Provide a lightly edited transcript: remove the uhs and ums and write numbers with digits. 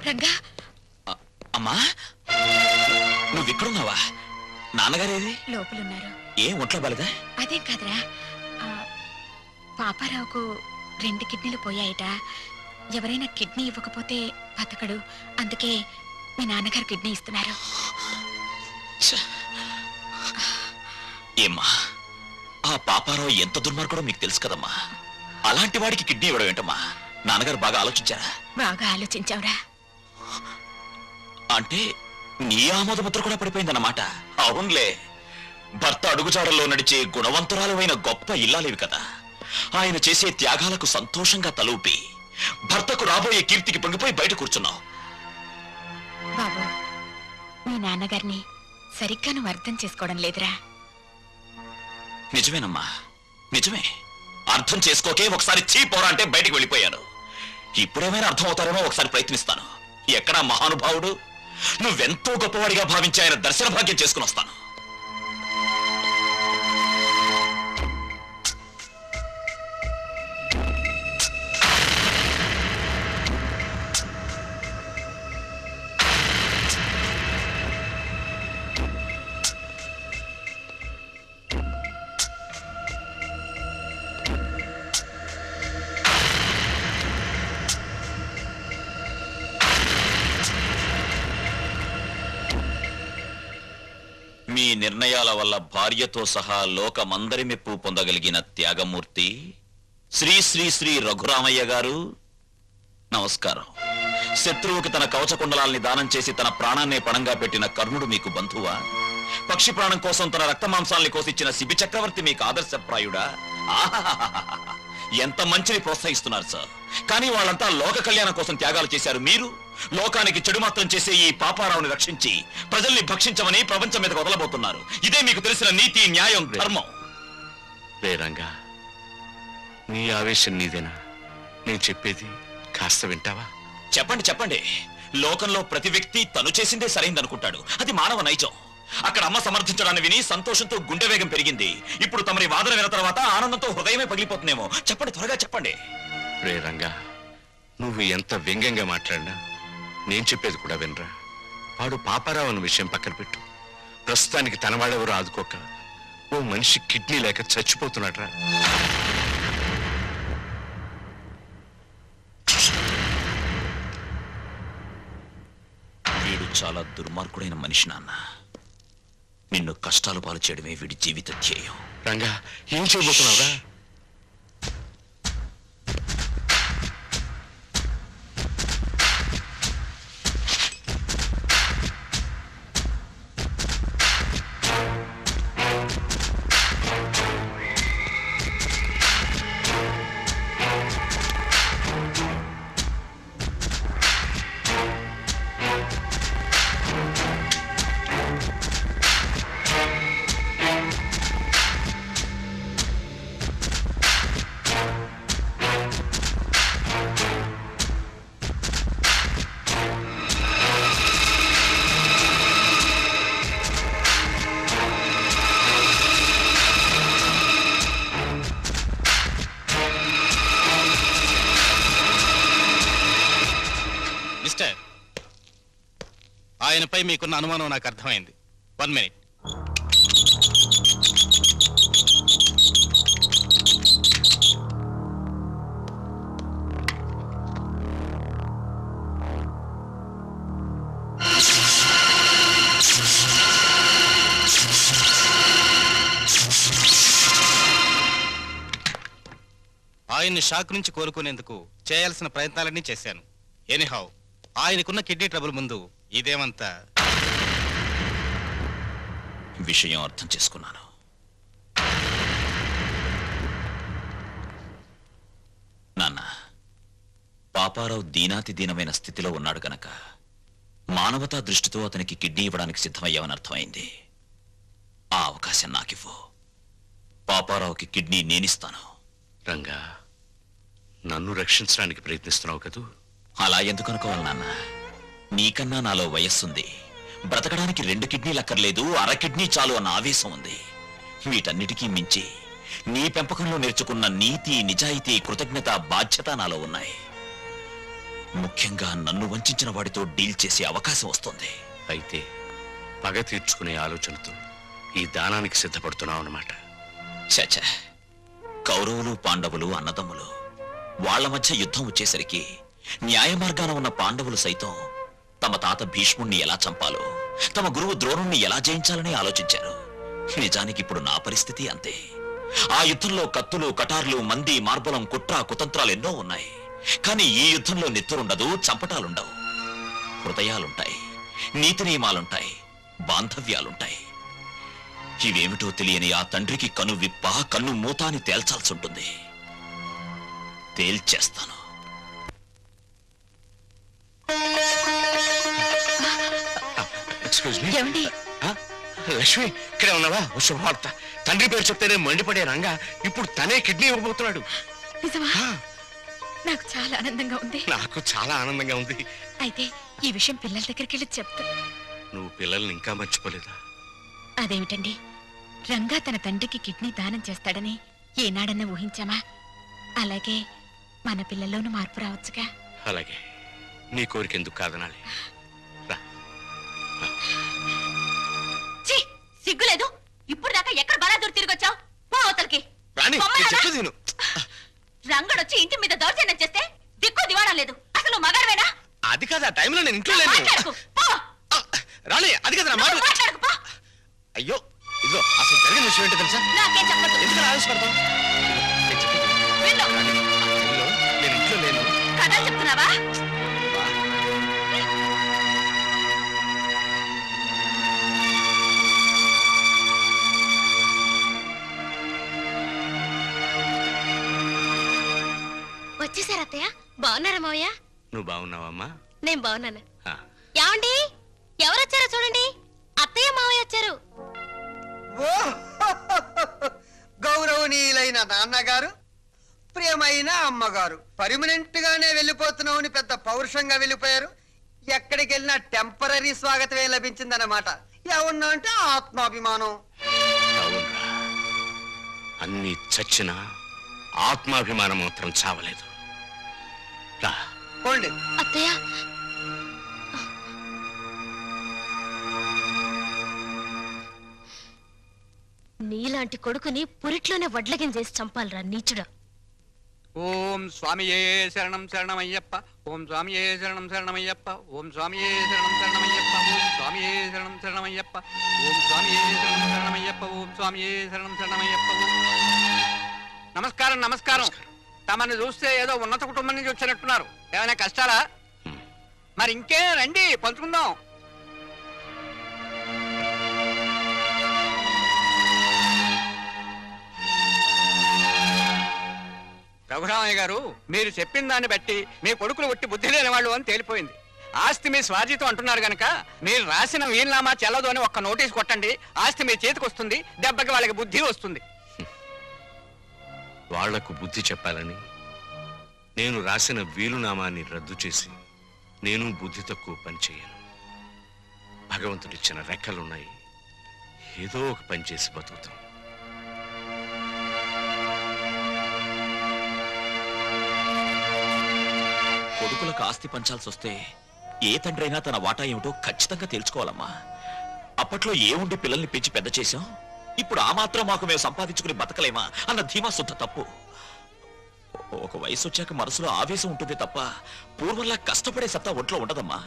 రంగా అమ్మా నువ్విక్కడున్నావా? నాన్నగారేది? లోపలున్నారు. ఏం ఒంట్లో బాలేదా? అదేం కాదురా, పాపారావుకు 2 కిడ్నీలు పోయాయట. ఎవరైనా కిడ్నీ ఇవ్వకపోతే బతకడు. అందుకే మీ నాన్నగారు కిడ్నీ ఇస్తున్నారు. ఏమ్మా, ఆ పాపారావు ఎంత దుర్మార్గుడో మీకు తెలుసు కదమ్మా. అలాంటి వాడికి కిడ్నీ ఇవ్వడం ఏంటమ్మా? నాన్నగారు బాగా ఆలోచించారా? బాగా ఆలోచించావురా. అంటే నీ ఆమోదముద్ర కూడా పడిపోయిందన్నమాట. అవునులే, భర్త అడుగుజాడల్లో నడిచే గుణవంతురాలైన గొప్ప ఇల్లాలివి కదా. ఆయన చేసే త్యాగాలకు సంతోషంగా తలూపి భర్తకు రాబోయే కీర్తికి పొంగిపోయి బయట కూర్చున్నావు. బాబు, మీ నాన్నగారిని సరిగ్గా నువ్వు అర్థం చేసుకోవడం లేదురా. నిజమేనమ్మా, నిజమే. అర్థం చేసుకోకే ఒకసారి చీపోరా అంటే బయటికి వెళ్ళిపోయాను. ఇప్పుడేమైనా అర్థం అవుతారేమో ఒకసారి ప్రయత్నిస్తాను. ఎక్కడా మహానుభావుడు? నువ్వెంతో గొప్పవాడిగా భావించి ఆయన దర్శన భాగ్యం చేసుకుని వస్తాను. మీ నిర్ణయాల వల్ల భార్యతో సహా లోకమందరి మెప్పు పొందగలిగిన త్యాగమూర్తి శ్రీ శ్రీ శ్రీ రఘురామయ్య గారు, నమస్కారం. శత్రువుకి తన కవచకుండలాల్ని దానం చేసి తన ప్రాణాన్నే పణంగా పెట్టిన కర్ణుడు మీకు బంధువా? పక్షి ప్రాణం కోసం తన రక్త మాంసాల్ని కోసిచ్చిన శిబి చక్రవర్తి మీకు ఆదర్శప్రాయుడా? ఎంత మంచిని ప్రోత్సహిస్తున్నారు సార్. కానీ వాళ్ళంతా లోక కళ్యాణం కోసం త్యాగాలు చేశారు. మీరు లోకానికి చెడు మాత్రం చేసే ఈ పాపారావుని రక్షించి ప్రజల్ని భక్షించమని ప్రపంచం మీద వదలబోతున్నారు. ఇదే మీకు తెలిసిన నీతి, న్యాయం, ధర్మం. రంగా, నీ ఆవేశం నీదేనా? నేను చెప్పేది కాస్త వింటావా? చెప్పండి చెప్పండి. లోకంలో ప్రతి వ్యక్తి తను చేసిందే సరైందనుకుంటాడు. అది మానవ నైజం. అక్కడ అమ్మ సమర్థించడాన్ని విని సంతోషంతో గుండె వేగం పెరిగింది. ఇప్పుడు తమరి వాదన విన్న తర్వాత ఆనందంతో హృదయమే పగిలిపోతుందేమో. చెప్పండి, త్వరగా చెప్పండి. రంగా, నువ్వు ఎంత వ్యంగ్యంగా మాట్లాడినా నేను చెప్పేది కూడా వినరా. వాడు పాపారావు అన్న విషయం పక్కన పెట్టు. ప్రస్తుతానికి తన వాడెవరూ ఆదుకోక ఓ మనిషి కిడ్నీ లేక చచ్చిపోతున్నాడ్రా. వీడు చాలా దుర్మార్గుడైన మనిషి నాన్న. నిన్ను కష్టాలు పాలు చేయడమే వీడి జీవిత ధ్యేయం. రంగా, ఏం చేయబోతున్నావురా? ఆయనపై మీకున్న అనుమానం నాకు అర్థమైంది. 1 మినిట్. ఆయన్ని షాక్ నుంచి కోలుకునేందుకు చేయాల్సిన ప్రయత్నాలన్నీ చేశాను. ఎనీహౌ, ఆయనకున్న కిడ్నీ ట్రబుల్ ముందు ఇదేమంతా. విషయం అర్థం చేసుకున్నాను. నాన్న, పాపారావు దీనాతి దీనమైన స్థితిలో ఉన్నాడు గనక మానవతా దృష్టితో అతనికి కిడ్నీ ఇవ్వడానికి సిద్ధమయ్యావని అర్థమైంది. ఆ అవకాశం నాకివ్వు. పాపారావుకి కిడ్నీ నేనిస్తాను. రంగా, నన్ను రక్షించడానికి ప్రయత్నిస్తున్నావు కదూ? అలా ఎందుకు అనుకోవాలి నాన్న? నీకన్నా నాలో వయస్సుంది. బ్రతకడానికి 2 కిడ్నీలు అక్కర్లేదు, అర కిడ్నీ చాలు అన్న ఆవేశం ఉంది. వీటన్నిటికీ మించి నీ పెంపకంలో నేర్చుకున్న నీతి, నిజాయితీ, కృతజ్ఞత, బాధ్యత నాలో ఉన్నాయి. ముఖ్యంగా నన్ను వంచిన వాడితో డీల్ చేసే అవకాశం వస్తుంది. అయితే పగ తీర్చుకునే ఆలోచనతో ఈ దానానికి సిద్ధపడుతున్నావు అన్నమాట. చచ, కౌరవులు పాండవులు అన్నదమ్ములు. వాళ్ల మధ్య యుద్ధం వచ్చేసరికి న్యాయ మార్గాన ఉన్న పాండవులు సైతం తమ తాత భీష్ముణ్ణి ఎలా చంపాలో, తమ గురువు ద్రోణుణ్ణి ఎలా జయించాలని ఆలోచించారు. నిజానికి ఇప్పుడు నా పరిస్థితి అంతే. ఆ యుద్ధంలో కత్తులు, కటార్లు, మంది, మార్బలం, కుట్ర, కుతంత్రాలు ఎన్నో ఉన్నాయి. కానీ ఈ యుద్ధంలో నెత్తురుండదు, చంపటాలుండవు. హృదయాలుంటాయి, నీతి నియమాలుంటాయి, బాంధవ్యాలుంటాయి. ఇవేమిటో తెలియని ఆ తండ్రికి కను విప్ప, కన్ను మూత అని తేల్చాల్సి ఉంటుంది. తేల్చేస్తాను. Excuse me. ఏమండి? లక్ష్మి, ఇక్కడే ఉన్నావా? ఓ శుభవార్త. తండ్రి పేరు చెప్తేనే మండిపడే రంగా ఇప్పుడు తనే కిడ్నీ ఇవ్వబోతున్నాడు. నిజమా? ఆ, నాకు చాలా ఆనందంగా ఉంది. నాకు చాలా ఆనందంగా ఉంది. అయితే ఈ విషయం పిల్లల దగ్గరికి వెళ్ళి చెప్తా. నువ్వు పిల్లల్ని ఇంకా మర్చిపోలేదా? అదేమిటండి, రంగా తన తండ్రికి కిడ్నీ దానం చేస్తాడని ఏనాడన్నా ఊహించామా? అలాగే మన పిల్లల్లోనూ మార్పు రావచ్చుగా. అలాగే, నీ కోరిక ఎందుకు కాదనాలి? రా. సిగ్గులేదు? ఇప్పుడు దాకా ఎక్కడ బలాదూరు తిరిగొచ్చావు? పో అవతలకి. రాణి, నేను చెప్పేది విను. రంగడొచ్చి ఇంటి మీద దౌర్జన్యం చేస్తే దిక్కు దివాణం లేదు. అసలు మగాడవేనా? అది కాదు, ఆ టైంలో నేను ఇంట్లో లేను. మాట్లాడకు, పో. రాణి, అది కదా మాట. మాట్లాడకు, పో. అయ్యో, ఇదిగో అసలు జరిగిన విషయం ఏంటో తెలుసా? నాకేం చెప్పొద్దు. ఎందుకు ఆలోచిస్తావు? విన్ను. నేను ఇంట్లో లేను. కథలు చెప్తున్నావా? వచ్చేసారు అత్తయ్య. బాగున్నారా మావయ్య? నువ్వు బాగున్నావమ్మా? నేను బాగున్నాను. ఆ, ఏమండి, ఎవరొచ్చారో చూడండి. అత్తయ్య మావయ్య వచ్చారు. గౌరవనీయులైన నాన్నగారు, ప్రియమైన అమ్మగారు, పర్మనెంట్ గానే వెళ్ళిపోతున్నామని పెద్ద పౌరుషంగా వెళ్ళిపోయారు. ఎక్కడికి వెళ్ళినా టెంపరీ స్వాగతమే లభించిందన్నమాట. ఏమన్నా అంటే ఆత్మాభిమానం. అవునురా. అన్ని చచ్చినా ఆత్మాభిమానం మాత్రం చావలేదు. రా. పోండి. అత్తయ్య, నీలాంటి కొడుకుని పురిట్లోనే వడ్లగిన చేసి చంపాలరా నీచుడా. ఓం స్వామియే శరణం శరణమయ్యప్ప. ఓం స్వామియే శరణం శరణమయ్యప్ప. ఓం స్వామియే శరణం శరణమయ్యప్ప. ఓం స్వామియే శరణం శరణమయ్యప్ప. ఓం స్వామియే శరణం శరణమయ్యప్ప. ఓం స్వామియే శరణం శరణమయ్యప్ప. నమస్కారం, నమస్కారం. తమని చూస్తే ఏదో ఉన్నత కుటుంబం నుంచి వచ్చినట్టున్నారు. ఏమైనా కష్టాలా? మరి ఇంకే రండి, పంచుకుందాం. రఘురామయ్య గారు, మీరు చెప్పిన దాన్ని బట్టి మీ కొడుకులు ఒట్టి బుద్ధి లేని వాళ్ళు అని తేలిపోయింది. ఆస్తి మీ స్వాధీతం అంటున్నారు గనక మీరు రాసిన వీలునామా చెల్లదు అని ఒక్క నోటీస్ కొట్టండి. ఆస్తి మీ చేతికి వస్తుంది. దెబ్బకి వాళ్ళకి బుద్ధి వస్తుంది. వాళ్లకు బుద్ధి చెప్పాలని నేను రాసిన వీలునామాన్ని రద్దు చేసి నేను బుద్ధి తక్కువ పని చేయను. భగవంతుడిచ్చిన రెక్కలున్నాయి. ఏదో ఒక పని చేసి బతుకుతాం. కొడుకులకు ఆస్తి పంచాల్సి వస్తే ఏ తండ్రైనా తన వాటా ఏమిటో ఖచ్చితంగా తెలుసుకోవాలమ్మా. అప్పట్లో ఏముండి పిల్లల్ని పెంచి పెద్ద చేశాం. ఇప్పుడు ఆ మాత్రం మాకు మేము సంపాదించుకుని బతకలేమా అన్న ధీమా శుద్ధ తప్పు. ఒక వయసు వచ్చాక మనసులో ఆవేశం ఉంటుంది తప్ప పూర్వంలా కష్టపడే సత్తా ఒంట్లో ఉండదమ్మా.